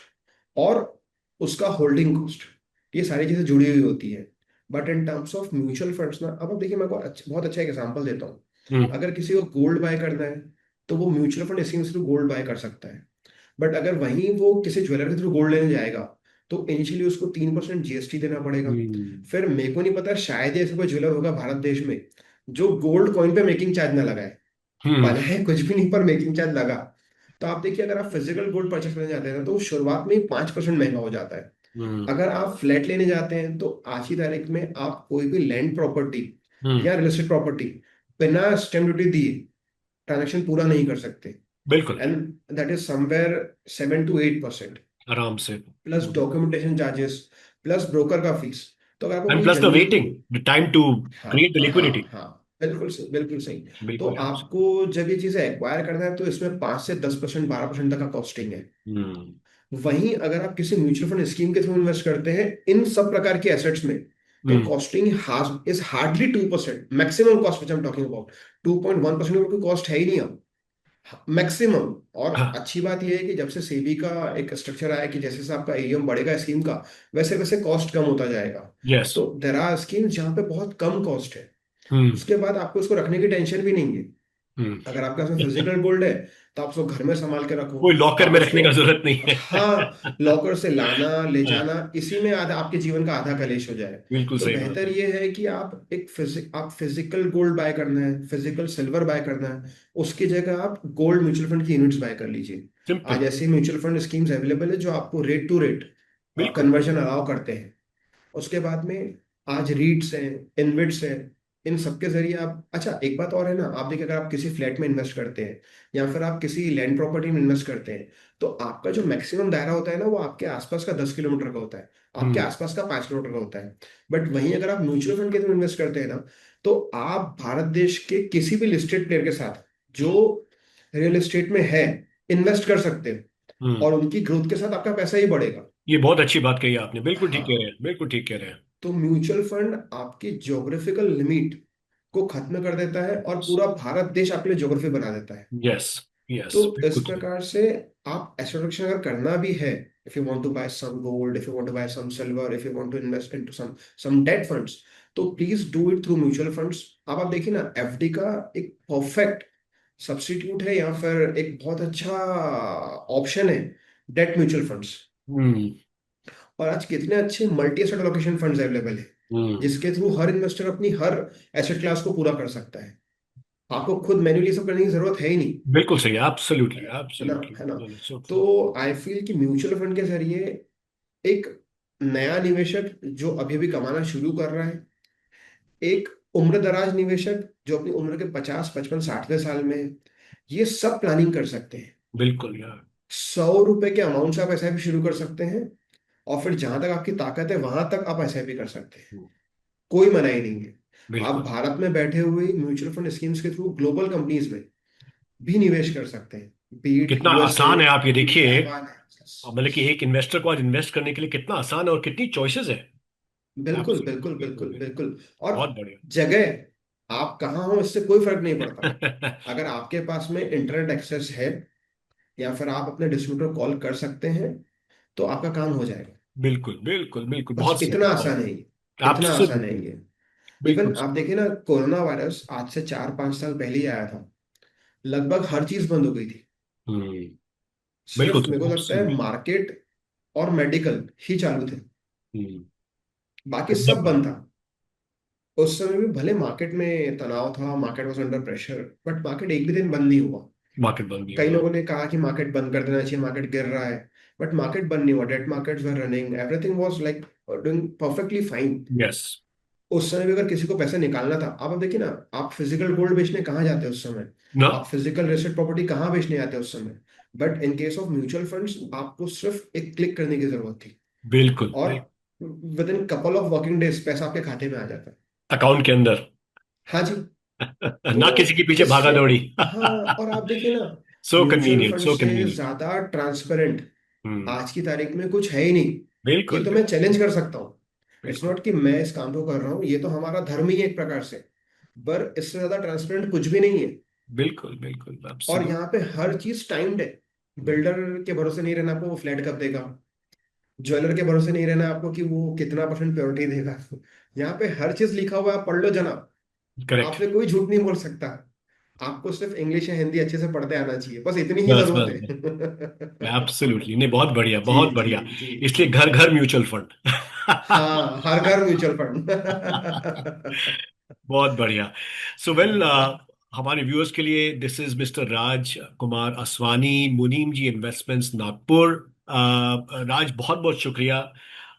और उसका होल्डिंग कॉस्ट, ये सारी चीजें जुड़ी हुई होती है। But in terms of mutual funds ना, अब आप देखिए मैं को बहुत अच्छा एक एग्जांपल देता हूँ। हम्म। अगर किसी को गोल्ड बाय करना है तो वो म्यूचुअल फंड स्कीम से थ्रू गोल्ड बाय कर सकता है। बट अगर वहीं वो किसी ज्वेलर के थ्रू गोल्ड लेने जाएगा तो इनिशियली उसको 3% जीएसटी देना पड़ेगा। हम्म। फिर मेरे को नहीं पता, शायद ही ऐसा कोई ज्वेलर होगा भारत देश में जो गोल्ड कॉइन पे मेकिंग चार्ज ना लगाए। हम्म। बनाए कुछ भी नहीं पर मेकिंग चार्ज लगा। तो आप देखिए अगर आप फिजिकल गोल्ड परचेस करने जाते हैं ना तो वो शुरुआत में ही 5% महंगा हो जाता है। हम्म। अगर आप फ्लैट लेने जाते हैं तो आज की तारीख में आप कोई भी लैंड प्रॉपर्टी हम्म। या रियल एस्टेट प्रॉपर्टी बिना स्टैम्प ड्यूटी दिए ट्रांजेक्शन पूरा नहीं कर सकते। बिल्कुल। And that is somewhere 7 to 8%, आराम से। Plus documentation charges, plus broker का फीस। तो अगर आपको एंड कोई प्लस द जमीन, वेटिंग, द टाइम टू हाँ क्रिएट द लिक्विडिटी। हाँ हाँ, बिल्कुल सही बिल्कुल सही। तो बिल्कुल। आपको जब ये चीजें एक्वायर करना है तो इसमें 5 से 10%, 12% तक का कॉस्टिंग है। हम्म। वहीं अगर आप किसी म्यूचुअल फंड स्कीम के थ्रू इन्वेस्ट करते हैं इन सब प्रकार के एसेट्स में, तो hmm. Costing is hardly 2%, maximum cost which I am talking about 2.1% की कॉस्ट है ही नहीं अब, मैक्सिमम। और हाँ। अच्छी बात यह है कि जब से सेबी का एक स्ट्रक्चर आया कि जैसे जैसे आपका एम बढ़ेगा स्कीम का, वैसे वैसे कॉस्ट कम होता जाएगा। यस। तो देर आर स्कीम्स जहाँ पे बहुत कम कॉस्ट है। हम्म। उसके बाद आपको उसको रखने की टेंशन भी नहीं है। हम्म। अगर आपके पास में फिजिकल गोल्ड है तो आप उसको घर में संभाल के रखो। कोई लॉकर आप में रखने उसको, का जरूरत नहीं हाँ, है। लॉकर से लाना ले हाँ, जाना, इसी में आधा आपके जीवन का आधा कलेश हो जाए। बिल्कुल तो सही बात बेहतर है। ये है कि आप फिजिकल गोल्ड बाय करना है, फिजिकल सिल्वर बाय करना है, उसकी जगह आप गोल्ड म्यूचुअल फंड की यूनिट्स बाय कर लीजिए। सिंपल। आज ऐसी म्यूचुअल फंड स्कीम्स अवेलेबल है जो आपको रेट टू रेट बिल्कुल। कन्वर्जन अलाउ करते हैं। उसके बाद में आज रीट्स हैं, इनविट्स हैं, इन सबके जरिए आप, अच्छा एक बात और है ना, आप देखिए अगर आप किसी फ्लैट में इन्वेस्ट करते हैं या फिर आप किसी लैंड प्रॉपर्टी में इन्वेस्ट करते हैं, तो आपका जो मैक्सिमम दायरा होता है ना, वो आपके आसपास का 10 किलोमीटर का होता है, आपके हम्म। आसपास का 5 किलोमीटर का होता है। बट वहीं अगर आप म्यूचुअल फंड के अंदर इन्वेस्ट करते हैं ना, तो आप भारत देश के किसी भी लिस्टेड प्लेयर के साथ जो रियल एस्टेट में है इन्वेस्ट कर सकते हैं, हम्म। और उनकी ग्रोथ के साथ आपका पैसा ही बढ़ेगा। ये बहुत अच्छी बात कही आपने, बिल्कुल ठीक कह हाँ, रहे हैं, बिल्कुल ठीक कह रहे हैं। तो म्यूचुअल फंड आपकी ज्योग्राफिकल लिमिट को खत्म कर देता है और पूरा भारत देश आपके लिए ज्योग्राफी बना देता है। यस। यस, तो इस बिल्कुल सही। प्रकार से आप एसेट रोटेशन अगर करना भी है, if you want to buy some gold, if you want to buy some silver, if you want to invest into some debt funds, तो please do it through mutual funds. अब आप देखिए ना, एफडी का एक परफेक्ट सब्स्टिट्यूट है या फिर एक बहुत अच्छा ऑप्शन है डेट म्यूचुअल फंड्स। हम्म। और आज कितने अच्छे multi asset allocation funds available है, हम्म। जिसके थ्रू हर इन्वेस्टर अपनी हर एसेट क्लास को पूरा कर सकता है। आपको खुद मैन्युअली सब करने की जरूरत है ही नहीं। बिल्कुल सही, एब्सोल्युटली है ना, एब्सोल्युटली। है ना। सो तो ट्रू। आई फील कि म्यूचुअल फंड के जरिए एक नया निवेशक जो अभी भी कमाना शुरू कर रहा है, एक उम्र दराज निवेशक जो अपनी उम्र के 50 55 60वें साल में है, ये सब प्लानिंग कर सकते हैं। बिल्कुल यार। 100 रुपए के अमाउंट से आप एसआईपी शुरू कर सकते हैं, और फिर जहां तक आपकी ताकत है वहां तक आप एसआईपी कर सकते हैं। कोई मनाही नहीं है। आप बिल्कुल। भारत में बैठे हुए म्यूचुअल फंड स्कीम्स के थ्रू ग्लोबल कंपनीज में भी निवेश कर सकते हैं, बीट कितना यूएसए, आसान है, आप ये बीट देखिए। ताइवान है। मतलब कि एक इन्वेस्टर को आज इन्वेस्ट करने के लिए कितना आसान है और कितनी चॉइसेस है। बिल्कुल एब्सोल्युटली, बिल्कुल बिल्कुल बिल्कुल बिल्कुल। बिल्कुल। और बहुत बढ़िया। जगह आप कहाँ हो इससे कोई फर्क नहीं पड़ता। अगर आपके पास में इंटरनेट एक्सेस है या फिर आप अपने डिस्ट्रीब्यूटर कॉल कर सकते हैं, तो आपका काम हो जाएगा। बिल्कुल बिल्कुल बिल्कुल, बस बहुत इतना सही, बहुत। आसान है ये, इतना आसान है एब्सोल्युटली। ये। बिल्कुल इवन आप सही। देखिए ना, कोरोना वायरस आज से 4 5 साल पहले ही आया था, लगभग हर चीज बंद हो गई थी। हम्म। बिल्कुल सिर्फ मेरे सही, को लगता है एब्सोल्युटली। मार्केट और मेडिकल ही चालू थे, हम्म। बाकी बहुत सब बढ़िया। बंद था। उस समय भी भले मार्केट में तनाव था, market was under pressure, but market एक भी दिन बंद नहीं हुआ। मार्केट बंद नहीं कई हुआ। लोगों ने कहा कि मार्केट बंद कर देना चाहिए, मार्केट गिर रहा है, बट मार्केट बंद नहीं हुआ। Debt markets were running, everything was like doing perfectly fine. Yes. उस समय भी अगर किसी को पैसा निकालना था, आप अब देखिए ना, आप फिजिकल गोल्ड बेचने कहाँ जाते हैं उस समय, ना। आप फिजिकल रियल एस्टेट प्रॉपर्टी कहाँ बेचने जाते हैं उस समय। But in case of mutual funds आपको सिर्फ एक क्लिक करने की जरूरत थी, बिल्कुल और बिल्कुल। With in couple of working days पैसा आपके खाते में आ जाता है। अकाउंट के अंदर। हाँ जी। ना तो किसी के पीछे भागा इससे, दौड़ी। हाँ, और आप देखिए ना, so mutual convenient, fund so से कन्वीनियंट। ज्यादा ट्रांसपेरेंट हम्म। आज की तारीख में कुछ है ही नहीं। ये बिल्कुल तो मैं बिल्कुल। चैलेंज कर सकता हूँ। इट्स बिल्कुल नॉट कि मैं इस काम को कर रहा हूँ, ये तो हमारा धर्म ही है एक प्रकार से, पर इससे ज्यादा ट्रांसपेरेंट कुछ भी नहीं है। बिल्कुल बिल्कुल, और एब्सोल्युटली। यहाँ पे हर चीज टाइम्ड है। बिल्डर के भरोसे नहीं रहना आपको, वो फ्लैट कब देगा। ज्वेलर के भरोसे नहीं रहना आपको कि वो कितना परसेंट प्योरिटी देगा। यहाँ पे हर चीज लिखा हुआ है, आप पढ़ लो जनाब। करेक्ट। आपसे कोई झूठ नहीं बोल सकता। आपको सिर्फ इंग्लिश या हिंदी अच्छे से पढ़ते आना चाहिए, बस इतनी ही बस जरूरत बस बस। है। एब्सोल्युटली, नहीं बहुत बढ़िया, जी बहुत जी बढ़िया। जी इसलिए जी। घर घर म्यूचुअल फंड। हाँ, हर घर म्यूचुअल फंड। बहुत बढ़िया। सो वेल, हमारे व्यूअर्स के लिए, this is mister Raj Kumar Aswani, Munim ji investments, Nagpur. Raj, बहुत बहुत शुक्रिया।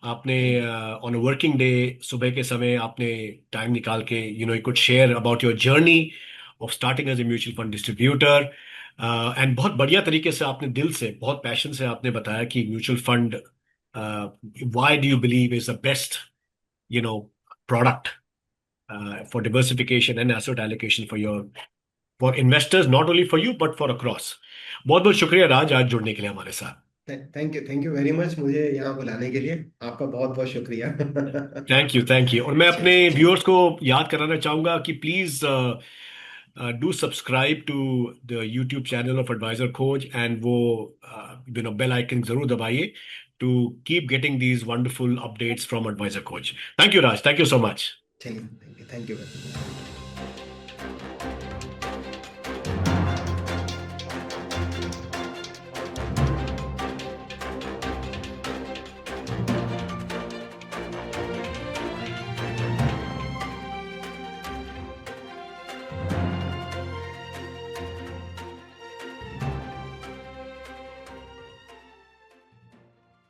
आपने thank you. On a working day, सुबह के समय आपने टाइम निकाल के, you could share about your journey of starting as a mutual fund distributor. And बहुत बढ़िया तरीके से आपने, दिल से, बहुत पैशन से आपने बताया कि mutual fund, why do you believe is the best, you know product for diversification and asset allocation for investors, not only for you but for across. बहुत बहुत शुक्रिया राज, आज जुड़ने के लिए हमारे साथ। थैंक यू वेरी मच मुझे यहाँ बुलाने के लिए। आपका बहुत बहुत शुक्रिया। Thank you, thank you. और मैं अपने चलिए व्यूअर्स चलिए। को याद कराना चाहूंगा कि please do subscribe to the YouTube channel of advisor Khoj, and वो बेल आइकन जरूर दबाइए to keep getting these wonderful updates from advisor Khoj. Thank you Raj, thank you so much. चलिए, थैंक यू वेरी मच।